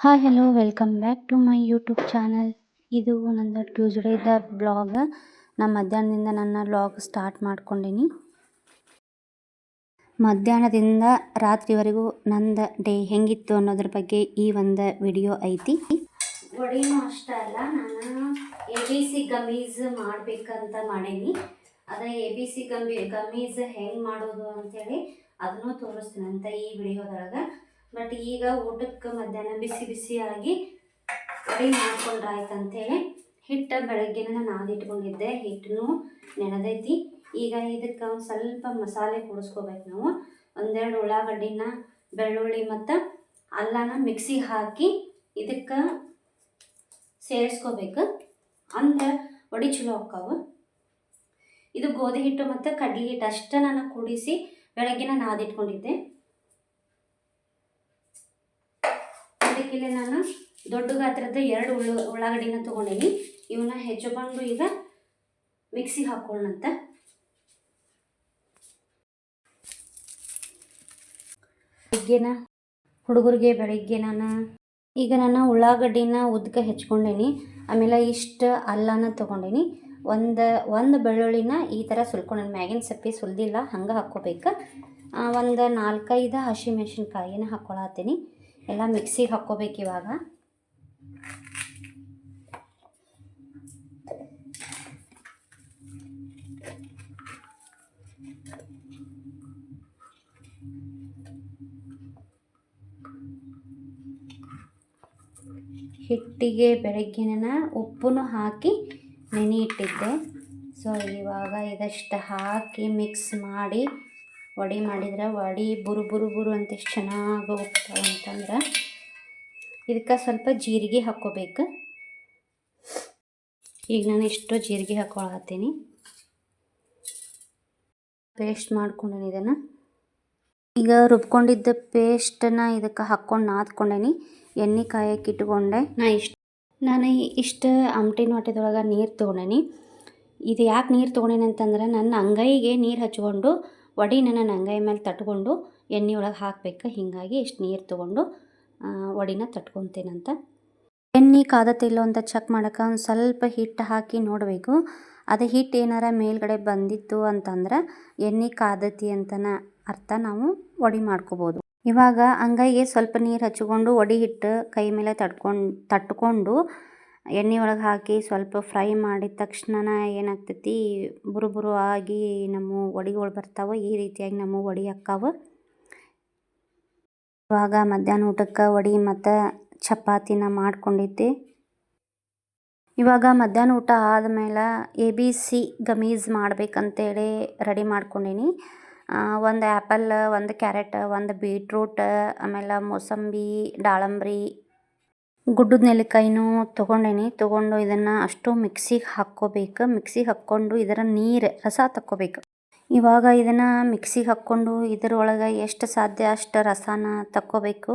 Hi hello welcome back to my YouTube channel. ಇದು ನನ್ನ ಟ್ಯೂಸ್ಡೇದ blog. ನಾನು ಮಧ್ಯಾಹ್ನದಿಂದ ನನ್ನ ಬ್ಲಾಗ್ ಸ್ಟಾರ್ಟ್ ಮಾಡ್ಕೊಂಡೀನಿ. ಮಧ್ಯಾಹ್ನದಿಂದ ರಾತ್ರಿವರೆಗೂ ನಂದು ಡೇ ಹೆಂಗಿತ್ತು ಅನ್ನೋದ್ರ ಬಗ್ಗೆ ಈ ಒಂದು ವಿಡಿಯೋ ಐತಿ. ವಡಿನೂ ಅಷ್ಟೇ ಅಲ್ಲ, ನಾನು ABC ಗಮೀಸ್ ಮಾಡಬೇಕಂತ ಮಾಡೀನಿ. ಅದೇ ABC ಗಮೀಸ್ ಹೆಂಗೆ ಮಾಡೋದು ಅಂತೇಳಿ ಅದನ್ನು ತೋರಿಸ್ತೀನಿ ಅಂತ ಈ ವಿಡಿಯೋದೊಳಗೆ. ಬಟ್ ಈಗ ಊಟಕ್ಕೆ ಮಧ್ಯಾಹ್ನ ಬಿಸಿ ಬಿಸಿಯಾಗಿ ರೆಡಿ ಮಾಡ್ಕೊಂಡ್ರಾಯ್ತು ಅಂತೇಳಿ ಹಿಟ್ಟು ಬೆಳಗ್ಗೆನ ನಾದಿಟ್ಕೊಂಡಿದ್ದೆ. ಹಿಟ್ಟನ್ನು ನೆನೆದೈತಿ. ಈಗ ಇದಕ್ಕೆ ಒಂದು ಸ್ವಲ್ಪ ಮಸಾಲೆ ಕೂಡಿಸ್ಕೋಬೇಕು ನಾವು. ಒಂದೆರಡು ಉಳ್ಳಾಗಡ್ಡಿನ, ಬೆಳ್ಳುಳ್ಳಿ ಮತ್ತು ಅಲ್ಲನ ಮಿಕ್ಸಿ ಹಾಕಿ ಇದಕ್ಕೆ ಸೇರಿಸ್ಕೋಬೇಕು. ಅಂದ್ರೆ ವಡಿ ಚಲೋ ಆಕ್ಕಾವು. ಇದು ಗೋಧಿ ಹಿಟ್ಟು ಮತ್ತು ಕಡ್ಲಿ ಹಿಟ್ಟು ಅಷ್ಟೇ ನಾನು ಕೂಡಿಸಿ ಬೆಳಗ್ಗೆನ ನಾದಿಟ್ಕೊಂಡಿದ್ದೆ. ಅದಕ್ಕಿಲ್ಲಿ ನಾನು ದೊಡ್ಡ ಗಾತ್ರದ 2 ಉಳ್ಳಾಗಡ್ಡಿನ ತೊಗೊಂಡೀನಿ. ಇವನ್ನ ಹೆಚ್ಚಿಕೊಂಡು ಈಗ ಮಿಕ್ಸಿ ಹಾಕೊಳ್ಳೋಣಂತ. ಹುಡುಗರಿಗೆ ಬೆಳಿಗ್ಗೆ ನಾನು ಉಳ್ಳಾಗಡ್ಡಿನ ಉದ್ದಕ್ಕೆ ಹೆಚ್ಕೊಂಡೀನಿ. ಆಮೇಲೆ ಇಷ್ಟು ಅಲ್ಲನ ತೊಗೊಂಡೀನಿ. ಒಂದು ಬೆಳ್ಳುಳ್ಳಿನ ಈ ಥರ ಸುಲ್ಕೊಂಡೀನಿ. ಮ್ಯಾಗಿನ ಸಪ್ಪಿ ಸುಲಿದಿಲ್ಲ, ಹಂಗೆ ಹಾಕ್ಕೋಬೇಕು. ಒಂದು 4-5 ಹಸಿಮೆಣ್ಸಿನ್ಕಾಯಿನ ಹಾಕ್ಕೊಳತ್ತೀನಿ. ಎಲ್ಲ ಮಿಕ್ಸಿಗೆ ಹಾಕ್ಕೋಬೇಕು. ಇವಾಗ ಹಿಟ್ಟಿಗೆ ಬೆಳಗ್ಗೆನ ಉಪ್ಪನ್ನು ಹಾಕಿ ನೆನೆ ಇಟ್ಟಿದ್ದೆ. ಸೊ ಇವಾಗ ಇದಷ್ಟು ಹಾಕಿ ಮಿಕ್ಸ್ ಮಾಡಿ ವಡೆ ಮಾಡಿದ್ರೆ ವಡೆ ಬುರು ಅಂತ ಎಷ್ಟು ಚೆನ್ನಾಗಿ ಹೋಗ್ತಾವೆ ಅಂತಂದ್ರೆ ಇದಕ್ಕೆ ಸ್ವಲ್ಪ ಜೀರಿಗೆ ಹಾಕ್ಕೋಬೇಕು. ಈಗ ನಾನು ಇಷ್ಟು ಜೀರಿಗೆ ಹಾಕ್ಕೊಳತ್ತೀನಿ. ಪೇಸ್ಟ್ ಮಾಡ್ಕೊಂಡೇನಿ. ಇದನ್ನು ಈಗ ರುಬ್ಕೊಂಡಿದ್ದ ಪೇಸ್ಟನ್ನು ಇದಕ್ಕೆ ಹಾಕ್ಕೊಂಡು ನಾದ್ಕೊಂಡೇನಿ. ಎಣ್ಣೆ ಕಾಯಕ್ಕೆ ಇಟ್ಕೊಂಡೆ. ನಾನು ಇಷ್ಟು ಆಮ್ಟಿನ ಹೊಟ್ಟೆದೊಳಗೆ ನೀರು ತೊಗೊಂಡೇನಿ. ಇದು ಯಾಕೆ ನೀರು ತೊಗೊಂಡೇನಿ ಅಂತಂದ್ರೆ ನನ್ನ ಅಂಗೈಗೆ ನೀರು ಹಚ್ಕೊಂಡು ವಡಿನ ನನ್ನ ಅಂಗೈ ಮೇಲೆ ತಟ್ಕೊಂಡು ಎಣ್ಣೆ ಒಳಗೆ ಹಾಕಬೇಕು. ಹೀಗಾಗಿ ಇಷ್ಟು ನೀರು ತೊಗೊಂಡು ವಡಿನ ತಟ್ಕೊತೇನಂತ. ಎಣ್ಣೆ ಕಾದತ್ತಿಲ್ಲೋ ಅಂತ ಚೆಕ್ ಮಾಡೋಕೆ ಒಂದು ಸ್ವಲ್ಪ ಹಿಟ್ಟು ಹಾಕಿ ನೋಡಬೇಕು. ಅದು ಹಿಟ್ಟು ಏನಾರ ಮೇಲ್ಗಡೆ ಬಂದಿತ್ತು ಅಂತಂದ್ರೆ ಎಣ್ಣೆ ಕಾದತಿ ಅಂತನ ಅರ್ಥ. ನಾವು ವಡೆ ಮಾಡ್ಕೋಬೋದು. ಇವಾಗ ಅಂಗೈಗೆ ಸ್ವಲ್ಪ ನೀರು ಹಚ್ಕೊಂಡು ವಡೆ ಹಿಟ್ಟು ಕೈ ಮೇಲೆ ತಟ್ಕೊಂಡು ಎಣ್ಣೆ ಒಳಗೆ ಹಾಕಿ ಸ್ವಲ್ಪ ಫ್ರೈ ಮಾಡಿದ ತಕ್ಷಣ ಏನಾಗ್ತೈತಿ, ಬುರು ಆಗಿ ನಮ್ಮ ವಡೆಗಳು ಬರ್ತಾವೆ. ಈ ರೀತಿಯಾಗಿ ನಮ್ಮ ವಡೆ ಅಕ್ಕಾವು. ಇವಾಗ ಮಧ್ಯಾಹ್ನ ಊಟಕ್ಕೆ ವಡೆ ಮತ್ತು ಚಪಾತಿನ ಮಾಡ್ಕೊಂಡಿದ್ದೆ. ಇವಾಗ ಮಧ್ಯಾಹ್ನ ಊಟ ಆದಮೇಲೆ ABC ಗಮೀಸ್ ಮಾಡ್ಬೇಕಂತೇಳಿ ರೆಡಿ ಮಾಡ್ಕೊಂಡೀನಿ. ಒಂದು ಆ್ಯಪಲ್, ಒಂದು ಕ್ಯಾರೆಟ್, ಒಂದು ಬೀಟ್ರೂಟ್, ಆಮೇಲೆ ಮೋಸಂಬಿ, ದಾಳಂಬ್ರಿ, ಗುಡ್ಡದ ನೆಲ್ಲಿಕಾಯಿನೂ ತೊಗೊಂಡು ಇದನ್ನು ಅಷ್ಟು ಮಿಕ್ಸಿಗೆ ಹಾಕ್ಕೋಬೇಕು. ಮಿಕ್ಸಿಗೆ ಹಾಕ್ಕೊಂಡು ಇದರ ರಸ ತಕ್ಕೋಬೇಕು. ಇವಾಗ ಇದನ್ನು ಮಿಕ್ಸಿಗೆ ಹಾಕ್ಕೊಂಡು ಇದರೊಳಗೆ ಎಷ್ಟು ಸಾಧ್ಯ ಅಷ್ಟು ರಸನ ತಕ್ಕೋಬೇಕು.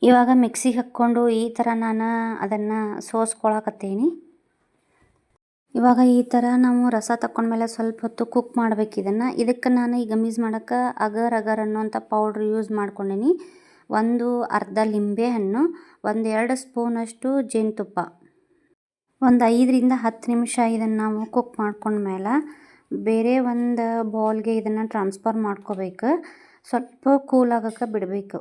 ಇವಾಗ ಮಿಕ್ಸಿಗೆ ಹಾಕ್ಕೊಂಡು ಈ ಥರ ನಾನು ಅದನ್ನು ಸೋಸ್ಕೊಳಕತ್ತೀನಿ. ಇವಾಗ ಈ ಥರ ನಾವು ರಸ ತಕ್ಕೊಂಡ್ಮೇಲೆ ಸ್ವಲ್ಪ ಹೊತ್ತು ಕುಕ್ ಮಾಡ್ಬೇಕು ಇದಕ್ಕೆ ನಾನು ಈ ಗಮೀಸ್ ಮಾಡೋಕ್ಕೆ ಅಗರ್ ಅನ್ನೋಂಥ ಪೌಡ್ರ್ ಯೂಸ್ ಮಾಡ್ಕೊಂಡೀನಿ. ಅರ್ಧ ಲಿಂಬೆ ಹಣ್ಣು, 1-2 ಸ್ಪೂನಷ್ಟು ಜೇನುತುಪ್ಪ, ಒಂದು 5-10 ನಿಮಿಷ ಇದನ್ನು ನಾವು ಕುಕ್ ಮಾಡ್ಕೊಂಡ್ಮೇಲೆ ಬೇರೆ ಒಂದು ಬೌಲ್ಗೆ ಇದನ್ನು ಟ್ರಾನ್ಸ್ಫರ್ ಮಾಡ್ಕೋಬೇಕು. ಸ್ವಲ್ಪ ಕೂಲ್ ಆಗೋಕ್ಕೆ ಬಿಡಬೇಕು.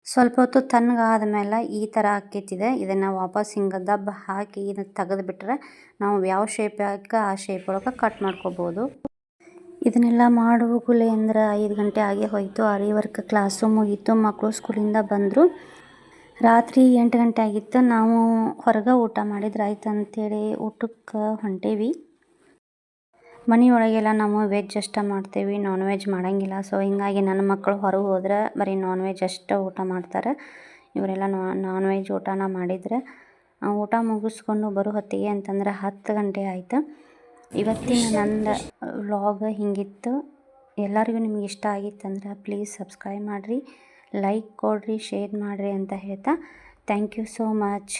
ಸ್ವಲ್ಪ ಹೊತ್ತು ತಣ್ಣಗಾದ್ಮೇಲೆ ಈ ಥರ ಆಕ್ಕೈತಿದೆ. ಇದನ್ನು ವಾಪಸ್ ಹಿಂಗೆ ದಬ್ಬ ಹಾಕಿ ಇದನ್ನು ತೆಗೆದುಬಿಟ್ರೆ ನಾವು ಯಾವ ಶೇಪ್ ಹಾಕಿ ಆ ಶೇಪ್ ಒಳಗೆ ಕಟ್ ಮಾಡ್ಕೋಬೋದು. ಇದನ್ನೆಲ್ಲ ಮಾಡುವಾಗಲೇ ಅಂದ್ರೆ 5 ಗಂಟೆ ಆಗೇ ಹೋಯಿತು. ಆರಿ ವರ್ಕ್ ಕ್ಲಾಸು ಮುಗೀತು. ಮಕ್ಕಳು ಸ್ಕೂಲಿಂದ ಬಂದರು. ರಾತ್ರಿ 8 ಗಂಟೆ ಆಗಿತ್ತು. ನಾವು ಹೊರಗೆ ಊಟ ಮಾಡಿದ್ರೆ ಆಯ್ತು ಅಂಥೇಳಿ ಊಟಕ್ಕೆ ಹೊಂಟೇವಿ. ಮನೆಯೊಳಗೆಲ್ಲ ನಾವು ವೆಜ್ ಅಷ್ಟೇ ಮಾಡ್ತೇವೆ, ನಾನ್ ವೆಜ್ ಮಾಡೋಂಗಿಲ್ಲ. ಸೊ ಹೀಗಾಗಿ ನನ್ನ ಮಕ್ಕಳು ಹೊರಗೆ ಹೋದ್ರೆ ಬರೀ ನಾನ್ ವೆಜ್ ಅಷ್ಟೇ ಊಟ ಮಾಡ್ತಾರೆ. ಇವರೆಲ್ಲ ನಾನ್ ವೆಜ್ ಊಟನ ಮಾಡಿದ್ರೆ ಊಟ ಮುಗಿಸ್ಕೊಂಡು ಬರೋ ಹೊತ್ತಿಗೆ ಅಂತಂದ್ರೆ 10 ಗಂಟೆ ಆಯಿತು. ಇವತ್ತಿನ ನನ್ನ ವ್ಲಾಗ್ ಹಿಂಗಿತ್ತು. ಎಲ್ಲರಿಗೂ ನಿಮ್ಗೆ ಇಷ್ಟ ಆಗಿತ್ತಂದ್ರೆ ಪ್ಲೀಸ್ ಸಬ್ಸ್ಕ್ರೈಬ್ ಮಾಡಿರಿ, ಲೈಕ್ ಕೊಡಿರಿ, ಶೇರ್ ಮಾಡಿರಿ ಅಂತ ಹೇಳ್ತಾ ಥ್ಯಾಂಕ್ ಯು ಸೋ ಮಚ್.